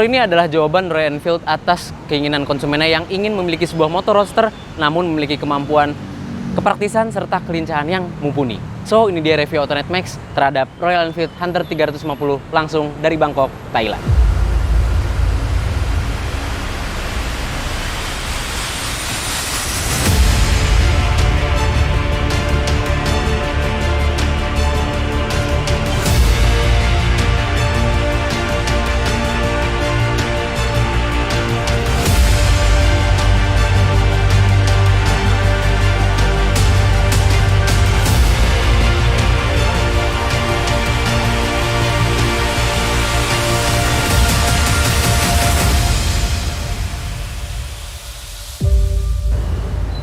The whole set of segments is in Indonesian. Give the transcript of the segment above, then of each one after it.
Motor ini adalah jawaban Royal Enfield atas keinginan konsumennya yang ingin memiliki sebuah motor roadster namun memiliki kemampuan, kepraktisan, serta kelincahan yang mumpuni. So, ini dia review Autonet Max terhadap Royal Enfield Hunter 350 langsung dari Bangkok, Thailand.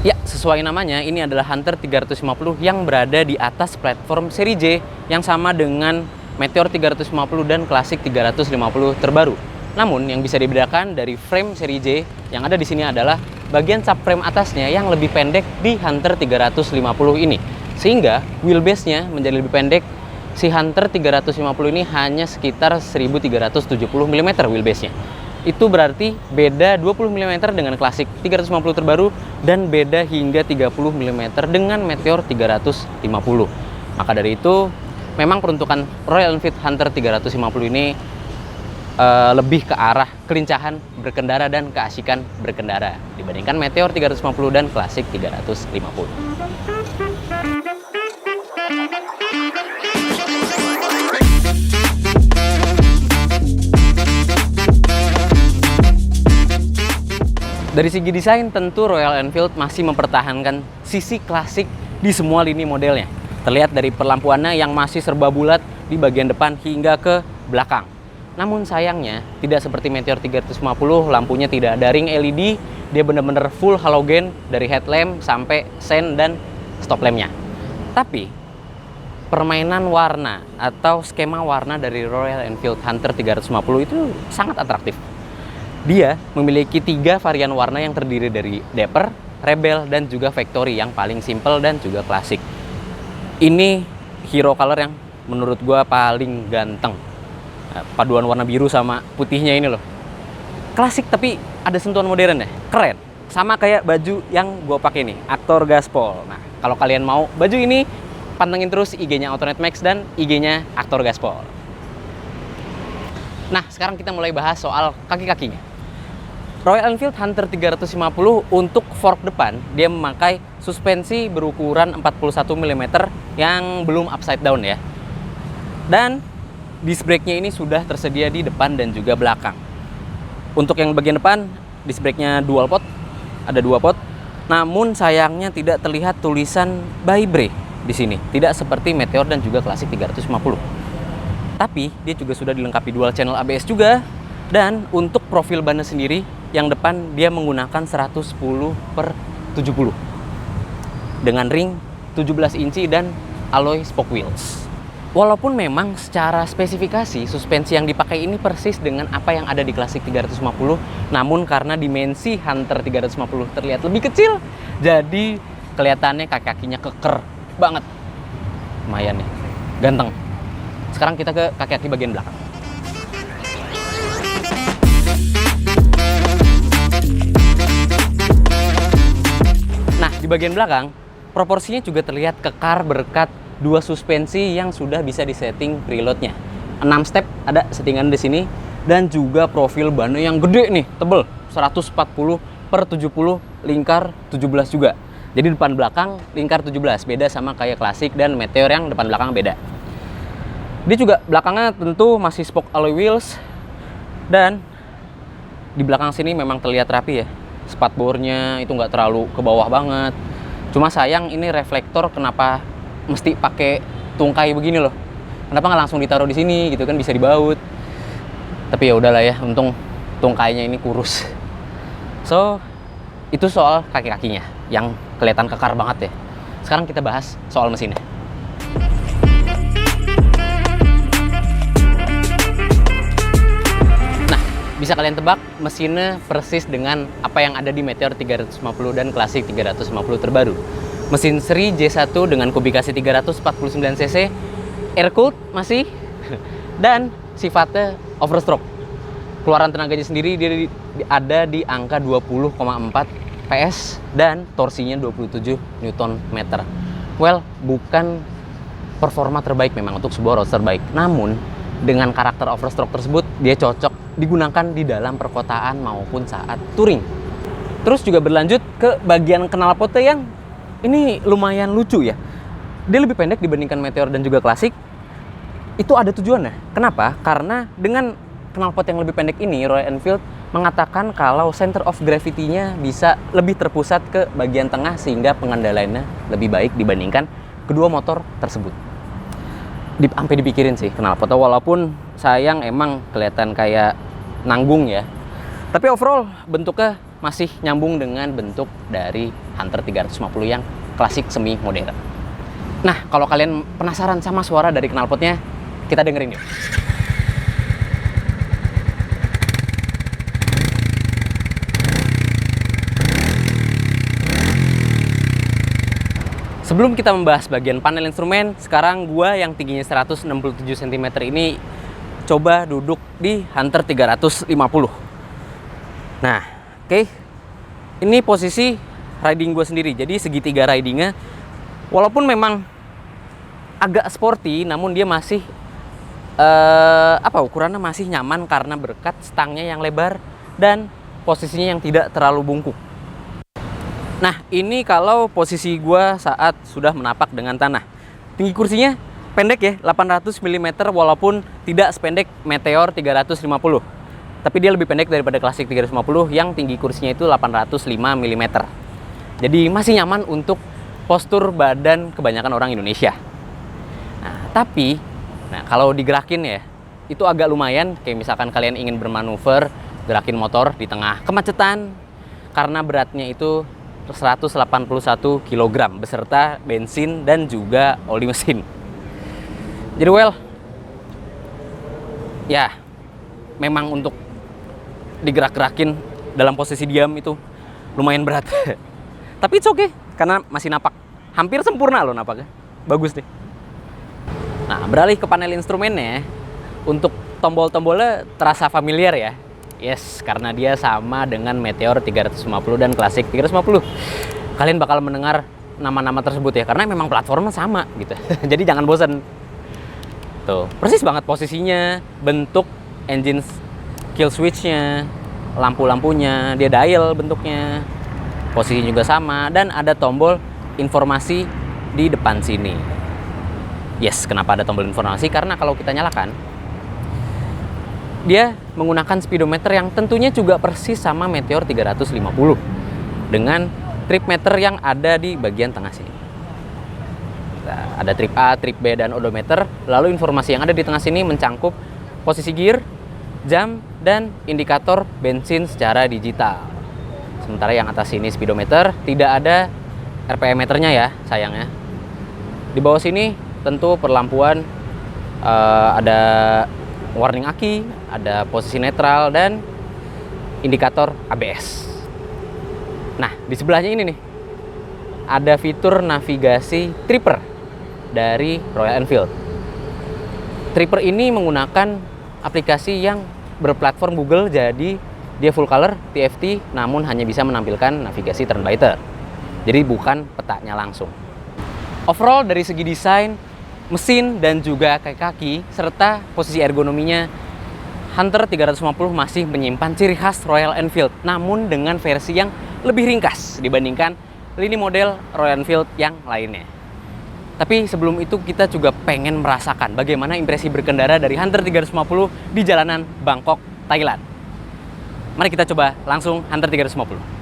Ya, sesuai namanya, ini adalah Hunter 350 yang berada di atas platform seri J yang sama dengan Meteor 350 dan Classic 350 terbaru. Namun, yang bisa dibedakan dari frame seri J yang ada di sini adalah bagian subframe atasnya yang lebih pendek di Hunter 350 ini. Sehingga wheelbase-nya menjadi lebih pendek. Si Hunter 350 ini hanya sekitar 1370 mm wheelbase-nya. Itu berarti beda 20 mm dengan Classic 350 terbaru dan beda hingga 30 mm dengan Meteor 350. Maka dari itu, memang peruntukan Royal Enfield Hunter 350 ini lebih ke arah kelincahan berkendara dan keasikan berkendara dibandingkan Meteor 350 dan Classic 350. Dari segi desain, tentu Royal Enfield masih mempertahankan sisi klasik di semua lini modelnya. Terlihat dari perlampuannya yang masih serba bulat di bagian depan hingga ke belakang. Namun sayangnya, tidak seperti Meteor 350, lampunya tidak ada ring LED, dia benar-benar full halogen dari headlamp sampai sen dan stop lampnya. Tapi, permainan warna atau skema warna dari Royal Enfield Hunter 350 itu sangat atraktif. Dia memiliki 3 varian warna yang terdiri dari Dapper, Rebel, dan juga Factory yang paling simple dan juga klasik. Ini hero color yang menurut gua paling ganteng. Paduan warna biru sama putihnya ini loh. Klasik tapi ada sentuhan modern ya, keren. Sama kayak baju yang gua pakai nih, Aktor Gaspol. Nah, kalau kalian mau baju ini, pantengin terus IG-nya Autonet Max dan IG-nya Aktor Gaspol. Nah, sekarang kita mulai bahas soal kaki-kakinya. Royal Enfield Hunter 350 untuk fork depan, dia memakai suspensi berukuran 41 mm yang belum upside down ya. Dan disc brake-nya ini sudah tersedia di depan dan juga belakang. Untuk yang bagian depan, disc brake-nya dual pot, ada 2 pot. Namun sayangnya tidak terlihat tulisan by brake di sini, tidak seperti Meteor dan juga Classic 350. Tapi dia juga sudah dilengkapi dual channel ABS juga. Dan untuk profil bannya sendiri, yang depan dia menggunakan 110/70 dengan ring 17 inci dan alloy spoke wheels. Walaupun memang secara spesifikasi suspensi yang dipakai ini persis dengan apa yang ada di Classic 350, namun karena dimensi Hunter 350 terlihat lebih kecil, jadi kelihatannya kaki-kakinya keker banget. Lumayan nih, ganteng. Sekarang kita ke kaki-kaki bagian belakang. Nah, di bagian belakang, proporsinya juga terlihat kekar berkat 2 suspensi yang sudah bisa disetting preloadnya. 6 step ada settingan di sini, dan juga profil bannya yang gede nih, tebel, 140/70 lingkar 17 juga. Jadi depan belakang lingkar 17, beda sama kayak Classic dan Meteor yang depan belakang beda. Dia juga belakangnya tentu masih spoke alloy wheels, dan di belakang sini memang terlihat rapi ya. Spatbornya itu nggak terlalu ke bawah banget. Cuma sayang ini reflektor kenapa mesti pakai tungkai begini loh. Kenapa nggak langsung ditaruh di sini gitu kan, bisa dibaut. Tapi ya udahlah ya, untung tungkainya ini kurus. So, itu soal kaki-kakinya yang kelihatan kekar banget ya. Sekarang kita bahas soal mesinnya. Bisa kalian tebak, mesinnya persis dengan apa yang ada di Meteor 350 dan Classic 350 terbaru. Mesin seri J1 dengan kubikasi 349 cc, air cooled masih, dan sifatnya overstroke. Keluaran tenaganya sendiri dia ada di angka 20,4 PS dan torsinya 27 Nm. Well, bukan performa terbaik memang untuk sebuah roadster bike. Namun, dengan karakter overstock tersebut, dia cocok digunakan di dalam perkotaan maupun saat touring. Terus juga berlanjut ke bagian knalpotnya yang ini lumayan lucu ya. Dia lebih pendek dibandingkan Meteor dan juga Classic. Itu ada tujuannya. Kenapa? Karena dengan knalpot yang lebih pendek ini, Royal Enfield mengatakan kalau center of gravity-nya bisa lebih terpusat ke bagian tengah sehingga pengendaliannya lebih baik dibandingkan kedua motor tersebut. Sampai dipikirin sih knalpotnya, walaupun sayang emang kelihatan kayak nanggung ya. Tapi overall bentuknya masih nyambung dengan bentuk dari Hunter 350 yang klasik semi modern. Nah, kalau kalian penasaran sama suara dari knalpotnya, kita dengerin yuk. Sebelum kita membahas bagian panel instrumen, sekarang gua yang tingginya 167 cm ini coba duduk di Hunter 350. Nah, oke. Ini posisi riding gua sendiri. Jadi segitiga ridingnya walaupun memang agak sporty, namun dia masih ukurannya masih nyaman karena berkat stangnya yang lebar dan posisinya yang tidak terlalu bungkuk. Nah, ini kalau posisi gua saat sudah menapak dengan tanah. Tinggi kursinya pendek ya, 800 mm walaupun tidak sependek Meteor 350. Tapi dia lebih pendek daripada Classic 350 yang tinggi kursinya itu 805 mm. Jadi masih nyaman untuk postur badan kebanyakan orang Indonesia. Nah, tapi kalau digerakin ya, itu agak lumayan. Kayak misalkan kalian ingin bermanuver, gerakin motor di tengah kemacetan karena beratnya itu 181 kg beserta bensin dan juga oli mesin. Jadi well, ya memang untuk digerak-gerakin dalam posisi diam itu lumayan berat. Tapi it's okay karena masih napak. Hampir sempurna loh napaknya. Bagus deh. Nah, beralih ke panel instrumennya. Untuk tombol-tombolnya terasa familiar ya. Yes, karena dia sama dengan Meteor 350 dan Classic 350. Kalian bakal mendengar nama-nama tersebut ya, karena memang platformnya sama gitu. Jadi jangan bosan. Tuh, persis banget posisinya, bentuk engine kill switch-nya, lampu-lampunya, dia dial bentuknya. Posisinya juga sama dan ada tombol informasi di depan sini. Yes, kenapa ada tombol informasi? Karena kalau kita nyalakan, dia menggunakan speedometer yang tentunya juga persis sama Meteor 350 dengan trip meter yang ada di bagian tengah sini. Nah, ada trip A, trip B, dan odometer. Lalu informasi yang ada di tengah sini mencangkup posisi gear, jam, dan indikator bensin secara digital. Sementara yang atas sini speedometer, tidak ada RPM meternya ya sayangnya. Di bawah sini tentu perlampuan, ada warning aki, ada posisi netral, dan indikator ABS. Nah, di sebelahnya ini nih, ada fitur navigasi Tripper dari Royal Enfield. Tripper ini menggunakan aplikasi yang berplatform Google, jadi dia full color, TFT, namun hanya bisa menampilkan navigasi turn by turn. Jadi bukan petanya langsung. Overall dari segi desain, mesin, dan juga kaki-kaki, serta posisi ergonominya, Hunter 350 masih menyimpan ciri khas Royal Enfield, namun dengan versi yang lebih ringkas dibandingkan lini model Royal Enfield yang lainnya. Tapi sebelum itu kita juga pengen merasakan bagaimana impresi berkendara dari Hunter 350 di jalanan Bangkok, Thailand. Mari kita coba langsung Hunter 350.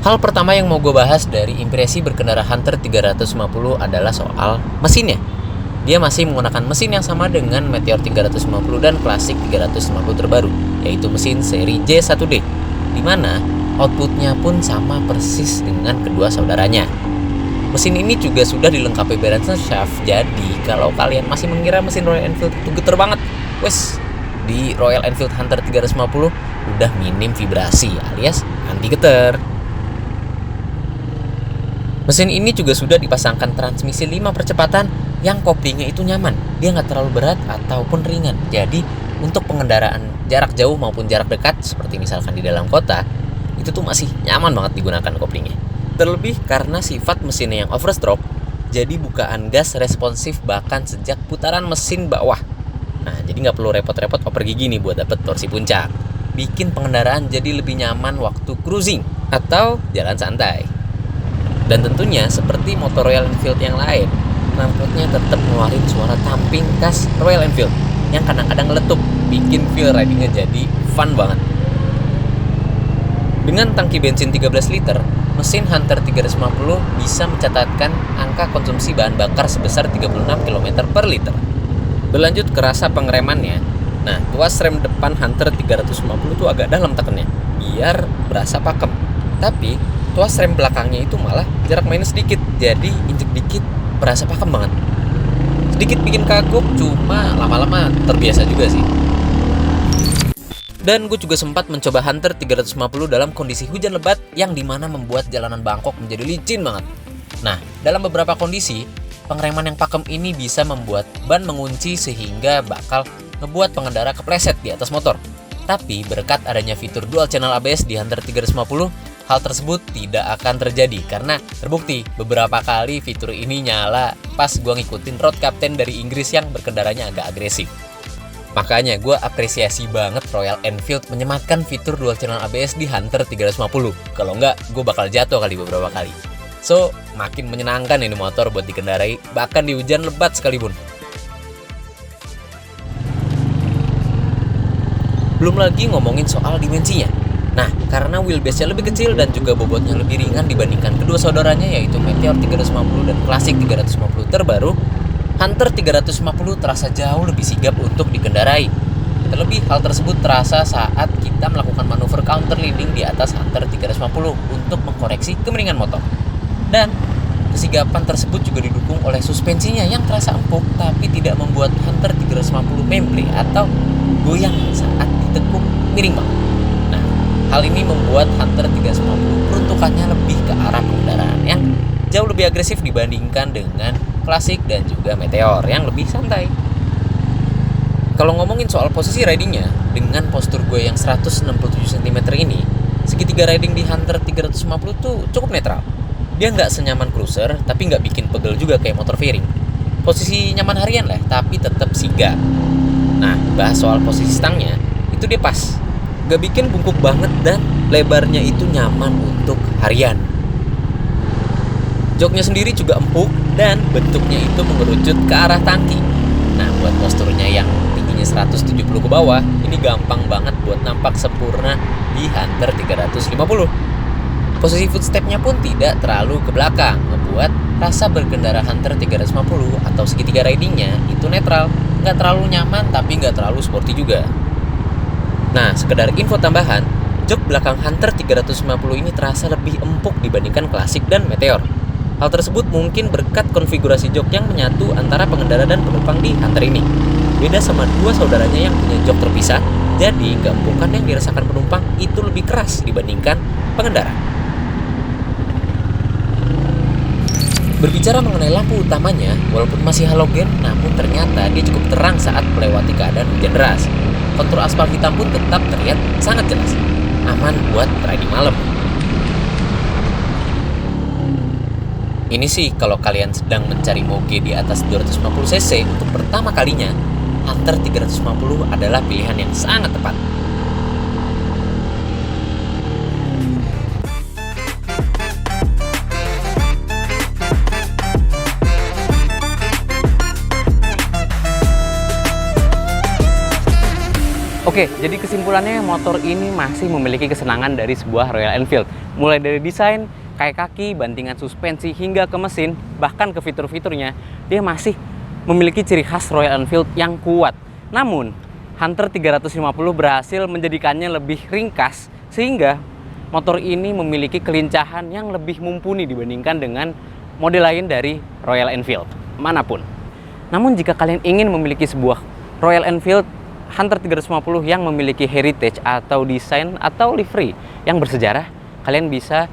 Hal pertama yang mau gue bahas dari impresi berkendara Hunter 350 adalah soal mesinnya. Dia masih menggunakan mesin yang sama dengan Meteor 350 dan Classic 350 terbaru, yaitu mesin seri J1D, di mana outputnya pun sama persis dengan kedua saudaranya. Mesin ini juga sudah dilengkapi balancing shaft, jadi kalau kalian masih mengira mesin Royal Enfield itu geter banget, wes, di Royal Enfield Hunter 350 udah minim vibrasi alias anti geter. Mesin ini juga sudah dipasangkan transmisi 5 percepatan yang koplingnya itu nyaman. Dia nggak terlalu berat ataupun ringan. Jadi untuk pengendaraan jarak jauh maupun jarak dekat seperti misalkan di dalam kota, itu tuh masih nyaman banget digunakan koplingnya. Terlebih karena sifat mesinnya yang overstroke, jadi bukaan gas responsif bahkan sejak putaran mesin bawah. Nah, jadi nggak perlu repot-repot oper gigi nih buat dapet torsi puncak. Bikin pengendaraan jadi lebih nyaman waktu cruising atau jalan santai. Dan tentunya seperti motor Royal Enfield yang lain, knalpotnya tetap ngeluarin suara tamping khas Royal Enfield yang kadang-kadang ngeletup, bikin feel ridingnya jadi fun banget. Dengan tangki bensin 13 liter, mesin Hunter 350 bisa mencatatkan angka konsumsi bahan bakar sebesar 36 km per liter. Berlanjut ke rasa pengeremannya. Nah, tuas rem depan Hunter 350 tuh agak dalam tekennya, biar berasa pakem. Tapi tuas rem belakangnya itu malah jarak mainnya sedikit, jadi injek dikit berasa pakem banget. Sedikit bikin kagok, cuma lama-lama terbiasa juga sih. Dan gue juga sempat mencoba Hunter 350 dalam kondisi hujan lebat yang dimana membuat jalanan Bangkok menjadi licin banget. Nah, dalam beberapa kondisi, pengereman yang pakem ini bisa membuat ban mengunci sehingga bakal ngebuat pengendara kepleset di atas motor. Tapi berkat adanya fitur dual channel ABS di Hunter 350, hal tersebut tidak akan terjadi karena terbukti beberapa kali fitur ini nyala pas gue ngikutin road captain dari Inggris yang berkendaranya agak agresif. Makanya gue apresiasi banget Royal Enfield menyematkan fitur dual channel ABS di Hunter 350. Kalau enggak, gue bakal jatuh kali beberapa kali. So, makin menyenangkan ini motor buat dikendarai, bahkan di hujan lebat sekalipun. Belum lagi ngomongin soal dimensinya. Nah, karena wheelbase-nya lebih kecil dan juga bobotnya lebih ringan dibandingkan kedua saudaranya yaitu Meteor 350 dan Classic 350 terbaru, Hunter 350 terasa jauh lebih sigap untuk dikendarai. Terlebih hal tersebut terasa saat kita melakukan manuver counter leading di atas Hunter 350 untuk mengkoreksi kemiringan motor. Dan kesigapan tersebut juga didukung oleh suspensinya yang terasa empuk tapi tidak membuat Hunter 350 memble atau goyang saat ditekuk miring banget. Hal ini membuat Hunter 350 peruntukannya lebih ke arah pengendaraan yang jauh lebih agresif dibandingkan dengan Classic dan juga Meteor yang lebih santai. Kalau ngomongin soal posisi ridingnya, dengan postur gue yang 167 cm ini, segitiga riding di Hunter 350 tuh cukup netral. Dia nggak senyaman cruiser, tapi nggak bikin pegel juga kayak motor fairing. Posisi nyaman harian lah, tapi tetap sigap. Nah, bahas soal posisi stangnya, itu dia pas. Gak bikin bungkuk banget dan lebarnya itu nyaman untuk harian. Joknya sendiri juga empuk dan bentuknya itu mengerucut ke arah tangki. Nah, buat posturnya yang tingginya 170 ke bawah, ini gampang banget buat nampak sempurna di Hunter 350. Posisi footstepnya pun tidak terlalu ke belakang, membuat rasa berkendara Hunter 350 atau segitiga ridingnya itu netral. Nggak terlalu nyaman tapi nggak terlalu sporty juga. Nah, sekedar info tambahan, jok belakang Hunter 350 ini terasa lebih empuk dibandingkan Classic dan Meteor. Hal tersebut mungkin berkat konfigurasi jok yang menyatu antara pengendara dan penumpang di Hunter ini. Beda sama dua saudaranya yang punya jok terpisah, jadi keempukan yang dirasakan penumpang itu lebih keras dibandingkan pengendara. Berbicara mengenai lampu utamanya, walaupun masih halogen, namun ternyata dia cukup terang saat melewati keadaan hujan deras. Kontur aspal hitam pun tetap terlihat sangat jelas, aman buat riding malam. Ini sih kalau kalian sedang mencari moge di atas 250 cc untuk pertama kalinya, Hunter 350 adalah pilihan yang sangat tepat. Oke, jadi kesimpulannya motor ini masih memiliki kesenangan dari sebuah Royal Enfield. Mulai dari desain, kayak kaki, bantingan suspensi, hingga ke mesin, bahkan ke fitur-fiturnya, dia masih memiliki ciri khas Royal Enfield yang kuat. Namun, Hunter 350 berhasil menjadikannya lebih ringkas, sehingga motor ini memiliki kelincahan yang lebih mumpuni dibandingkan dengan model lain dari Royal Enfield manapun. Namun jika kalian ingin memiliki sebuah Royal Enfield Hunter 350 yang memiliki heritage atau desain atau livery yang bersejarah, kalian bisa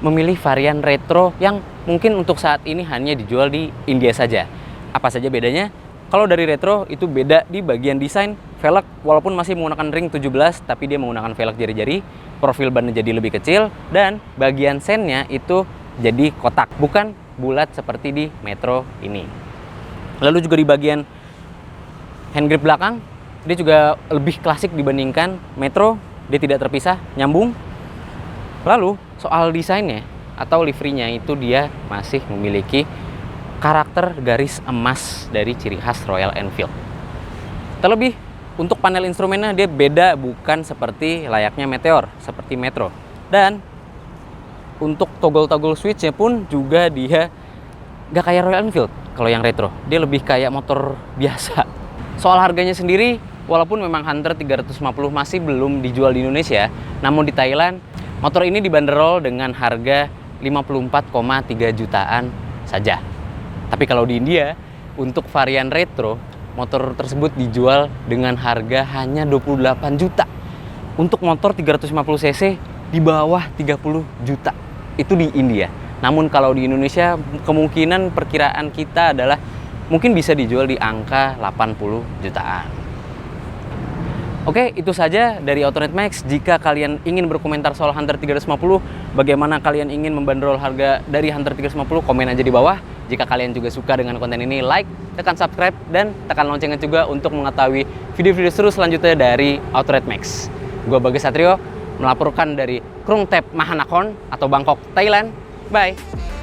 memilih varian retro yang mungkin untuk saat ini hanya dijual di India saja. Apa saja bedanya? Kalau dari retro itu beda di bagian desain, velg walaupun masih menggunakan ring 17 tapi dia menggunakan velg jari-jari, profil bannya jadi lebih kecil, dan bagian sennya itu jadi kotak, bukan bulat seperti di Metro ini. Lalu juga di bagian hand grip belakang, dia juga lebih klasik dibandingkan Metro, dia tidak terpisah, nyambung. Lalu soal desainnya atau liverynya itu dia masih memiliki karakter garis emas dari ciri khas Royal Enfield. Terlebih untuk panel instrumennya dia beda, bukan seperti layaknya Meteor, seperti Metro. Dan untuk toggle-toggle switchnya pun juga dia gak kayak Royal Enfield. Kalau yang retro, dia lebih kayak motor biasa. Soal harganya sendiri, walaupun memang Hunter 350 masih belum dijual di Indonesia, namun di Thailand, motor ini dibanderol dengan harga 54,3 jutaan saja. Tapi kalau di India, untuk varian retro, motor tersebut dijual dengan harga hanya 28 juta. Untuk motor 350 cc di bawah 30 juta. Itu di India. Namun kalau di Indonesia, kemungkinan perkiraan kita adalah mungkin bisa dijual di angka 80 jutaan. Oke, itu saja dari Autonet Max. Jika kalian ingin berkomentar soal Hunter 350, bagaimana kalian ingin membanderol harga dari Hunter 350, komen aja di bawah. Jika kalian juga suka dengan konten ini, like, tekan subscribe, dan tekan loncengnya juga untuk mengetahui video-video seru selanjutnya dari Autonet Max. Gua Bagas Satrio, melaporkan dari Krung Thep Mahanakhon atau Bangkok, Thailand. Bye!